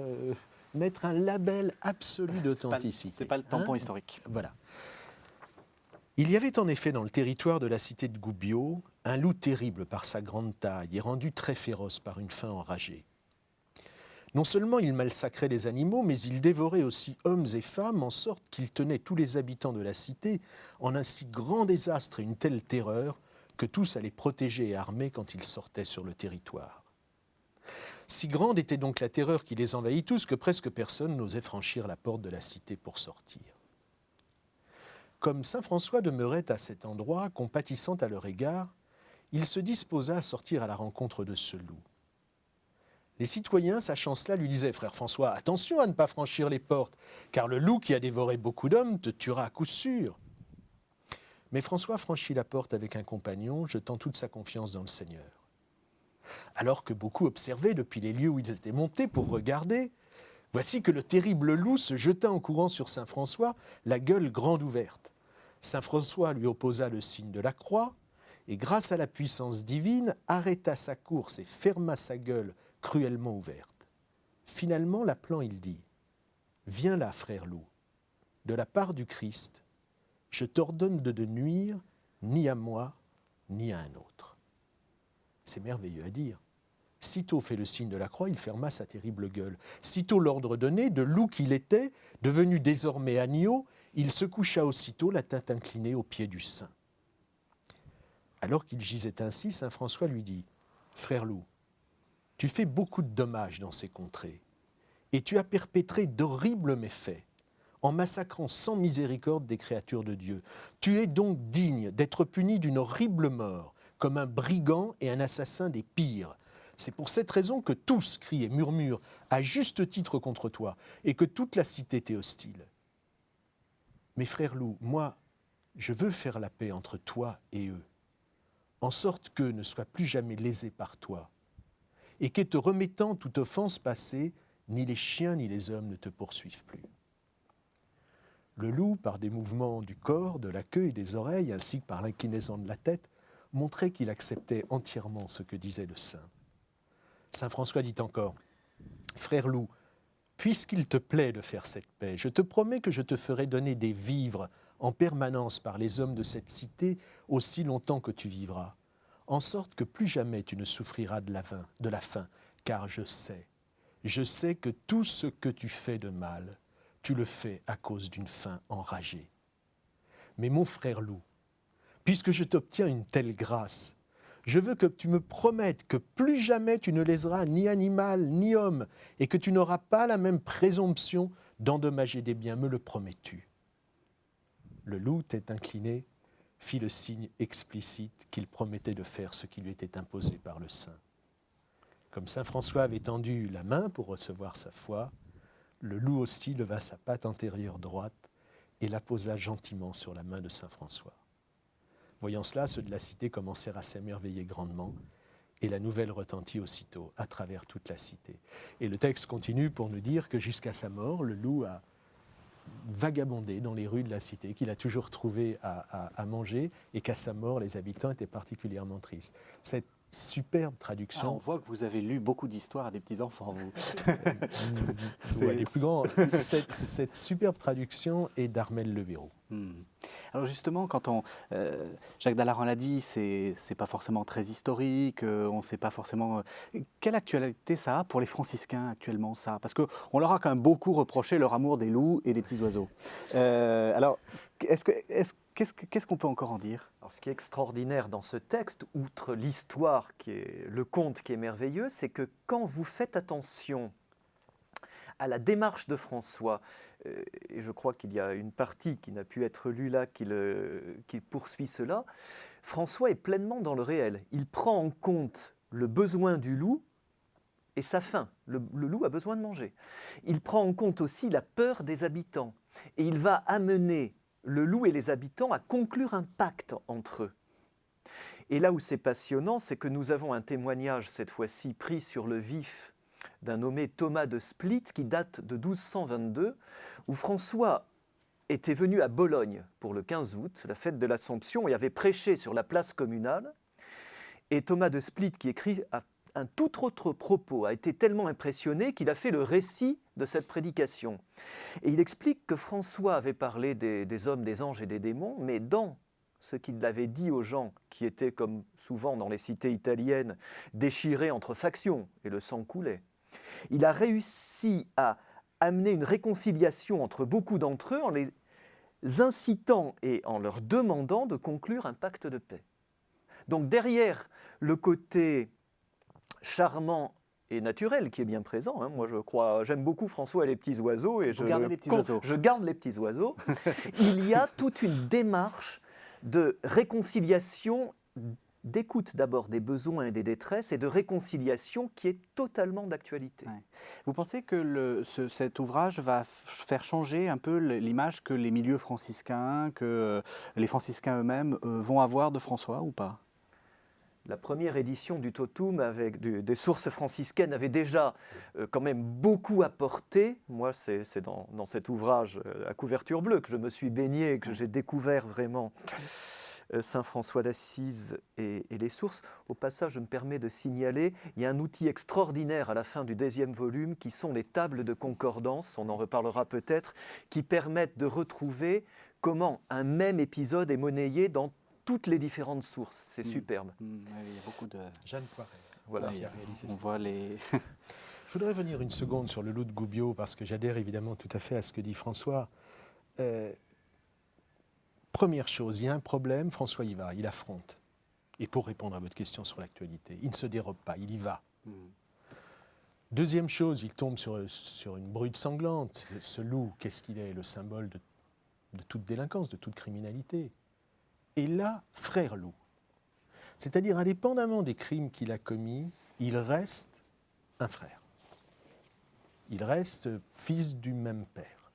mettre un label absolu d'authenticité. C'est pas le tampon historique. Voilà. Il y avait en effet dans le territoire de la cité de Gubbio un loup terrible par sa grande taille et rendu très féroce par une faim enragée. Non seulement il massacrait les animaux, mais il dévorait aussi hommes et femmes, en sorte qu'il tenait tous les habitants de la cité en un si grand désastre et une telle terreur que tous allaient protégés et armés quand ils sortaient sur le territoire. Si grande était donc la terreur qui les envahit tous que presque personne n'osait franchir la porte de la cité pour sortir. Comme saint François demeurait à cet endroit, compatissant à leur égard, il se disposa à sortir à la rencontre de ce loup. Les citoyens, sachant cela, lui disaient « Frère François, attention à ne pas franchir les portes, car le loup qui a dévoré beaucoup d'hommes te tuera à coup sûr. » Mais François franchit la porte avec un compagnon, jetant toute sa confiance dans le Seigneur. Alors que beaucoup observaient depuis les lieux où ils étaient montés pour regarder, voici que le terrible loup se jeta en courant sur saint François, la gueule grande ouverte. Saint François lui opposa le signe de la croix, et grâce à la puissance divine, arrêta sa course et ferma sa gueule cruellement ouverte. Finalement, l'appelant, il dit « Viens là, frère loup, de la part du Christ, je t'ordonne de ne nuire ni à moi, ni à un autre. » C'est merveilleux à dire. Sitôt fait le signe de la croix, il ferma sa terrible gueule. Sitôt l'ordre donné, de loup qu'il était, devenu désormais agneau, il se coucha aussitôt, la tête inclinée aux pieds du saint. Alors qu'il gisait ainsi, saint François lui dit « Frère loup, tu fais beaucoup de dommages dans ces contrées, et tu as perpétré d'horribles méfaits, en massacrant sans miséricorde des créatures de Dieu. Tu es donc digne d'être puni d'une horrible mort, comme un brigand et un assassin des pires. C'est pour cette raison que tous crient et murmurent à juste titre contre toi, et que toute la cité t'est hostile. Mais frère loup, moi, je veux faire la paix entre toi et eux, en sorte qu'eux ne soient plus jamais lésés par toi, et qu'en te remettant toute offense passée, ni les chiens ni les hommes ne te poursuivent plus. » Le loup, par des mouvements du corps, de la queue et des oreilles, ainsi que par l'inclinaison de la tête, montrait qu'il acceptait entièrement ce que disait le saint. Saint François dit encore « Frère loup, puisqu'il te plaît de faire cette paix, je te promets que je te ferai donner des vivres en permanence par les hommes de cette cité aussi longtemps que tu vivras, en sorte que plus jamais tu ne souffriras de la faim, car je sais que tout ce que tu fais de mal, tu le fais à cause d'une faim enragée. Mais mon frère loup, puisque je t'obtiens une telle grâce, je veux que tu me promettes que plus jamais tu ne léseras ni animal ni homme et que tu n'auras pas la même présomption d'endommager des biens. Me le promets-tu ? Le loup, tête inclinée, fit le signe explicite qu'il promettait de faire ce qui lui était imposé par le saint. Comme saint François avait tendu la main pour recevoir sa foi, le loup aussi leva sa patte antérieure droite et la posa gentiment sur la main de saint François. Voyant cela, ceux de la cité commencèrent à s'émerveiller grandement, et la nouvelle retentit aussitôt à travers toute la cité. Et le texte continue pour nous dire que jusqu'à sa mort, le loup a vagabondé dans les rues de la cité, qu'il a toujours trouvé à manger, et qu'à sa mort, les habitants étaient particulièrement tristes. Cette superbe traduction... on voit que vous avez lu beaucoup d'histoires à des petits-enfants, vous. Les plus grands. Cette superbe traduction est d'Armel Le Béraud. Alors justement, quand Jacques Dallaran l'a dit, c'est pas forcément très historique, on ne sait pas forcément... Quelle actualité ça a pour les franciscains actuellement, ça ? Parce qu'on leur a quand même beaucoup reproché leur amour des loups et des petits oiseaux. Alors, qu'est-ce qu'on peut encore en dire ? Alors, ce qui est extraordinaire dans ce texte, outre l'histoire, le conte qui est merveilleux, c'est que quand vous faites attention à la démarche de François, et je crois qu'il y a une partie qui n'a pu être lue là, qui poursuit cela, François est pleinement dans le réel. Il prend en compte le besoin du loup et sa faim. Le loup a besoin de manger. Il prend en compte aussi la peur des habitants. Et il va amener le loup et les habitants à conclure un pacte entre eux. Et là où c'est passionnant, c'est que nous avons un témoignage, cette fois-ci, pris sur le vif d'un nommé Thomas de Split, qui date de 1222, où François était venu à Bologne pour le 15 août, la fête de l'Assomption, et avait prêché sur la place communale. Et Thomas de Split, qui écrit un tout autre propos, a été tellement impressionné qu'il a fait le récit de cette prédication. Et il explique que François avait parlé des hommes, des anges et des démons, mais dans ce qu'il avait dit aux gens qui étaient, comme souvent dans les cités italiennes, déchirés entre factions, et le sang coulait, il a réussi à amener une réconciliation entre beaucoup d'entre eux en les incitant et en leur demandant de conclure un pacte de paix. Donc derrière le côté charmant et naturel qui est bien présent, moi j'aime beaucoup François et les petits oiseaux, et je garde les petits oiseaux, il y a toute une démarche de réconciliation, d'écoute d'abord des besoins et des détresses, et de réconciliation qui est totalement d'actualité. Ouais. Vous pensez que cet ouvrage va faire changer un peu l'image que les milieux franciscains, que les franciscains eux-mêmes vont avoir de François ou pas ? La première édition du Totum avec des sources franciscaines avait déjà quand même beaucoup apporté. Moi, c'est dans cet ouvrage à couverture bleue que je me suis baigné, que j'ai découvert vraiment Saint François d'Assise et les sources. Au passage, je me permets de signaler, il y a un outil extraordinaire à la fin du 10e volume qui sont les tables de concordance, on en reparlera peut-être, qui permettent de retrouver comment un même épisode est monnayé dans toutes les différentes sources. C'est superbe. Il y a beaucoup de... Jeanne Poiret. Voilà. On voit les... Je voudrais revenir une seconde sur le loup de Gubbio, parce que j'adhère évidemment tout à fait à ce que dit François. Première chose, il y a un problème, François y va, il affronte. Et pour répondre à votre question sur l'actualité, il ne se dérobe pas, il y va. Deuxième chose, il tombe sur une brute sanglante. Ce loup, qu'est-ce qu'il est ? Le symbole de toute délinquance, de toute criminalité. Et là, frère loup. C'est-à-dire, indépendamment des crimes qu'il a commis, il reste un frère. Il reste fils du même père.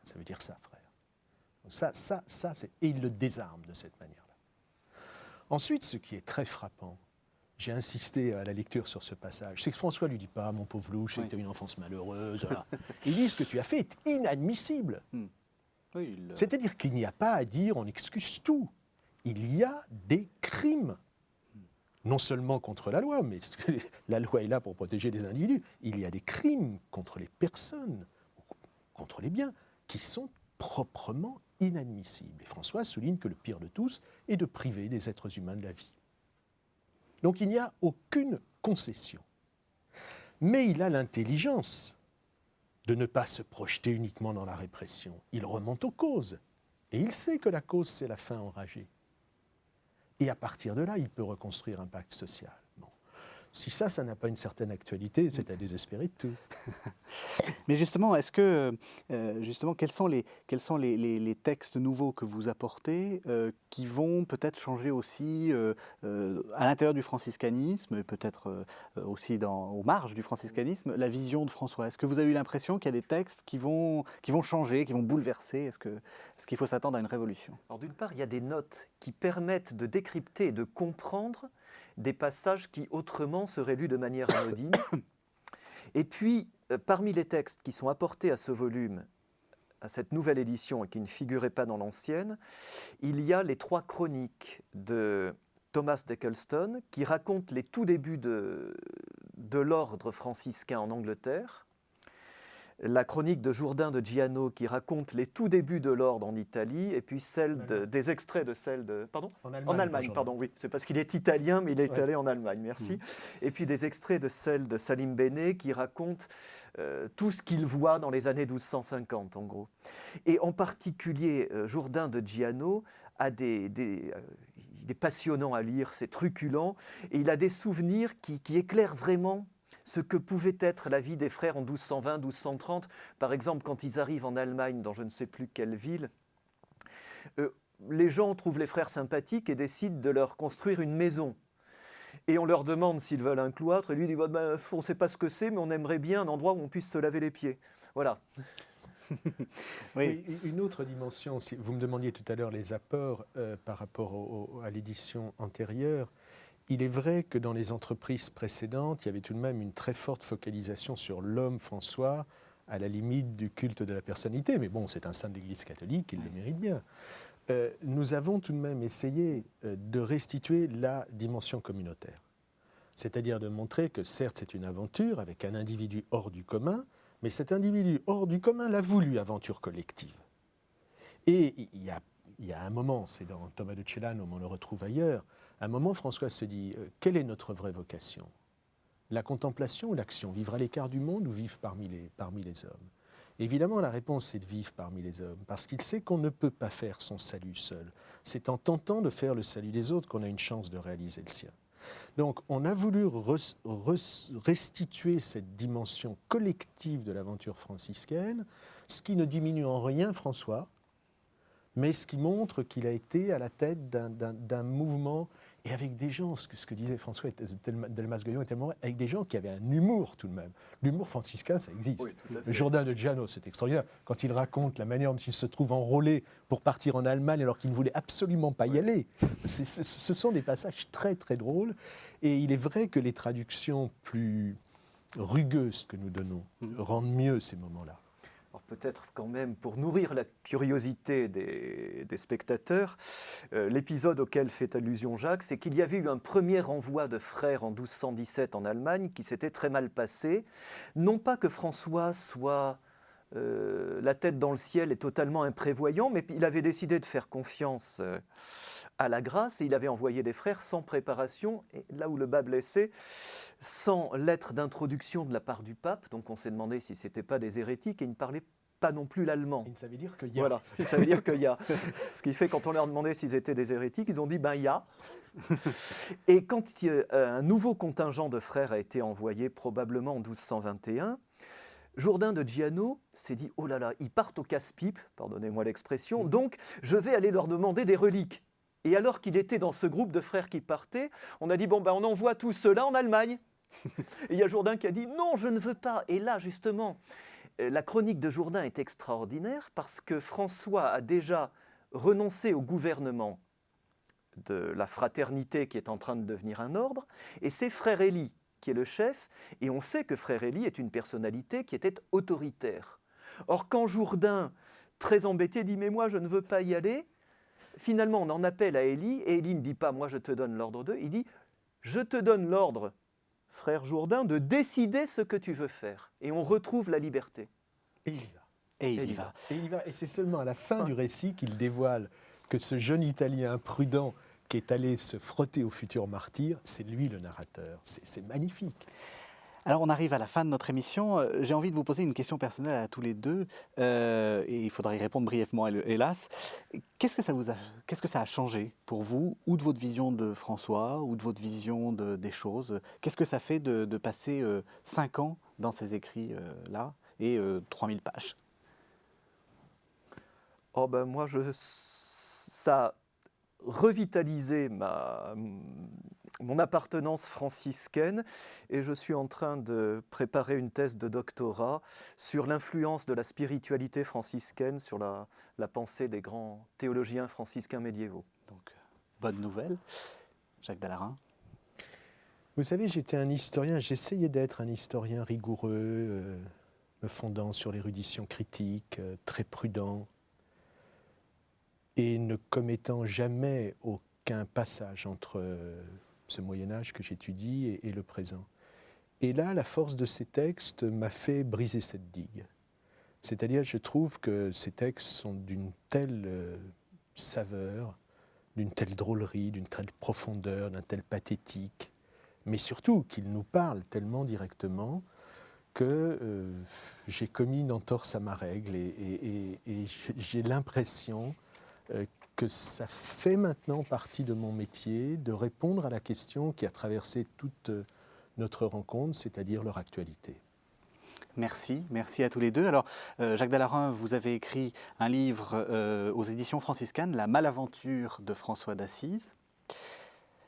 Ça veut dire ça, frère. Et il le désarme de cette manière-là. Ensuite, ce qui est très frappant, j'ai insisté à la lecture sur ce passage, c'est que François ne lui dit pas « Mon pauvre loup, je sais que tu as une enfance malheureuse. » Voilà. Il dit « Ce que tu as fait est inadmissible. » C'est-à-dire qu'il n'y a pas à dire « On excuse tout. » Il y a des crimes. Non seulement contre la loi, mais la loi est là pour protéger les individus. Il y a des crimes contre les personnes, contre les biens, qui sont proprement inadmissible. Et François souligne que le pire de tous est de priver les êtres humains de la vie. Donc il n'y a aucune concession. Mais il a l'intelligence de ne pas se projeter uniquement dans la répression. Il remonte aux causes. Et il sait que la cause, c'est la faim enragée. Et à partir de là, il peut reconstruire un pacte social. Bon. Si ça n'a pas une certaine actualité, c'est à désespérer de tout. Mais justement, est-ce que, quels sont les textes nouveaux que vous apportez qui vont peut-être changer aussi à l'intérieur du franciscanisme, et peut-être aussi aux marges du franciscanisme, la vision de François? Est-ce que vous avez eu l'impression qu'il y a des textes qui vont changer, qui vont bouleverser? Est-ce qu'il faut s'attendre à une révolution? Alors d'une part, il y a des notes qui permettent de décrypter et de comprendre des passages qui autrement seraient lus de manière anodine. Et puis, parmi les textes qui sont apportés à ce volume, à cette nouvelle édition et qui ne figuraient pas dans l'ancienne, il y a les 3 chroniques de Thomas d'Eccleston qui racontent les tout débuts de l'ordre franciscain en Angleterre, la chronique de Jourdain de Giano qui raconte les tout débuts de l'ordre en Italie, et puis des extraits de celle de... Pardon ? En Allemagne, pardon, oui. C'est parce qu'il est italien, mais il est allé en Allemagne, merci. Et puis des extraits de celle de Salim Bene qui raconte tout ce qu'il voit dans les années 1250, en gros. Et en particulier, Jourdain de Giano il est passionnant à lire, c'est truculent, et il a des souvenirs qui éclairent vraiment ce que pouvait être la vie des frères en 1220, 1230. Par exemple, quand ils arrivent en Allemagne, dans je ne sais plus quelle ville, les gens trouvent les frères sympathiques et décident de leur construire une maison. Et on leur demande s'ils veulent un cloître, et lui dit on ne sait pas ce que c'est, mais on aimerait bien un endroit où on puisse se laver les pieds. Voilà. Oui. Une autre dimension, vous me demandiez tout à l'heure les apports par rapport à l'édition antérieure. Il est vrai que dans les entreprises précédentes, il y avait tout de même une très forte focalisation sur l'homme François, à la limite du culte de la personnalité. Mais bon, c'est un saint de l'Église catholique, il le mérite bien. Nous avons tout de même essayé de restituer la dimension communautaire. C'est-à-dire de montrer que certes c'est une aventure avec un individu hors du commun, mais cet individu hors du commun l'a voulu aventure collective. Et il y a un moment, c'est dans Thomas de Celano, on le retrouve ailleurs, à un moment François se dit quelle est notre vraie vocation? La contemplation ou l'action? Vivre à l'écart du monde ou vivre parmi les hommes? Évidemment, la réponse c'est de vivre parmi les hommes, parce qu'il sait qu'on ne peut pas faire son salut seul. C'est en tentant de faire le salut des autres qu'on a une chance de réaliser le sien. Donc on a voulu restituer cette dimension collective de l'aventure franciscaine, ce qui ne diminue en rien François, mais ce qui montre qu'il a été à la tête d'un mouvement, et avec des gens, ce que disait François Delmas-Goyon, avec des gens qui avaient un humour tout de même. L'humour franciscain, ça existe. Oui, le Jourdain de Giano, c'est extraordinaire. Quand il raconte la manière dont il se trouve enrôlé pour partir en Allemagne alors qu'il ne voulait absolument pas y aller, ce sont des passages très très drôles. Et il est vrai que les traductions plus rugueuses que nous donnons rendent mieux ces moments-là. Alors peut-être quand même, pour nourrir la curiosité des spectateurs, l'épisode auquel fait allusion Jacques, c'est qu'il y avait eu un premier envoi de frères en 1217 en Allemagne qui s'était très mal passé. Non pas que François soit la tête dans le ciel et totalement imprévoyant, mais il avait décidé de faire confiance à la grâce et il avait envoyé des frères sans préparation, et là où le bas blessait, sans lettre d'introduction de la part du pape. Donc on s'est demandé si ce n'étaient pas des hérétiques et ils ne parlaient pas non plus l'allemand. Il savait dire qu'il y a. Voilà, il savait dire qu'il y a. Ce qui fait, quand on leur demandait s'ils étaient des hérétiques, ils ont dit il y a. Et quand un nouveau contingent de frères a été envoyé, probablement en 1221, Jourdain de Giano s'est dit oh là là, ils partent au casse-pipe, pardonnez-moi l'expression, donc je vais aller leur demander des reliques. Et alors qu'il était dans ce groupe de frères qui partaient, on a dit on envoie tout cela en Allemagne. Et il y a Jourdain qui a dit non, je ne veux pas. Et là, justement, la chronique de Jourdain est extraordinaire parce que François a déjà renoncé au gouvernement de la fraternité qui est en train de devenir un ordre, et c'est Frère Élie qui est le chef, et on sait que Frère Élie est une personnalité qui était autoritaire. Or, quand Jourdain, très embêté, dit « mais moi je ne veux pas y aller », finalement on en appelle à Élie, et Élie ne dit pas « moi je te donne l'ordre de », il dit « je te donne l'ordre, frère Jourdain, de décider ce que tu veux faire ». Et on retrouve la liberté. Et il y va. Et il y va. Et il y va. Et c'est seulement à la fin du récit qu'il dévoile que ce jeune Italien imprudent qui est allé se frotter au futur martyr, c'est lui le narrateur. C'est magnifique. Alors on arrive à la fin de notre émission. J'ai envie de vous poser une question personnelle à tous les deux, et il faudra y répondre brièvement, hélas. Qu'est-ce que ça a changé pour vous, ou de votre vision de François, ou de votre vision des choses? Qu'est-ce que ça fait de passer 5 ans dans ces écrits-là et 3000 pages? Oh ben moi, ça a revitalisé mon appartenance franciscaine et je suis en train de préparer une thèse de doctorat sur l'influence de la spiritualité franciscaine sur la pensée des grands théologiens franciscains médiévaux. Donc, bonne nouvelle. Jacques Dallarin. Vous savez, j'étais un historien, j'essayais d'être un historien rigoureux, me fondant sur l'érudition critique, très prudent, et ne commettant jamais aucun passage entre ce Moyen-Âge que j'étudie et le présent. Et là, la force de ces textes m'a fait briser cette digue. C'est-à-dire, je trouve que ces textes sont d'une telle saveur, d'une telle drôlerie, d'une telle profondeur, d'un tel pathétique, mais surtout qu'ils nous parlent tellement directement que j'ai commis une entorse à ma règle et j'ai l'impression que ça fait maintenant partie de mon métier de répondre à la question qui a traversé toute notre rencontre, c'est-à-dire leur actualité. Merci à tous les deux. Alors, Jacques Dallarin, vous avez écrit un livre aux éditions franciscaines, La Malaventure de François d'Assise.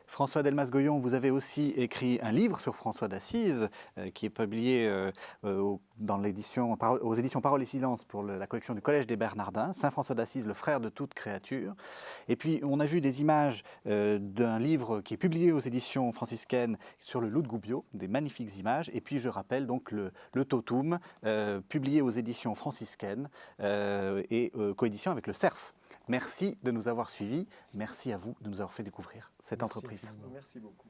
François Delmas-Goyon, vous avez aussi écrit un livre sur François d'Assise qui est publié aux éditions Parole et Silence pour la collection du Collège des Bernardins, Saint François d'Assise, le frère de toute créature. Et puis on a vu des images d'un livre qui est publié aux éditions franciscaines sur le loup de Gubbio, des magnifiques images. Et puis je rappelle donc le Totum, publié aux éditions franciscaines et coédition avec le Cerf. Merci de nous avoir suivis. Merci à vous de nous avoir fait découvrir cette entreprise. Merci beaucoup.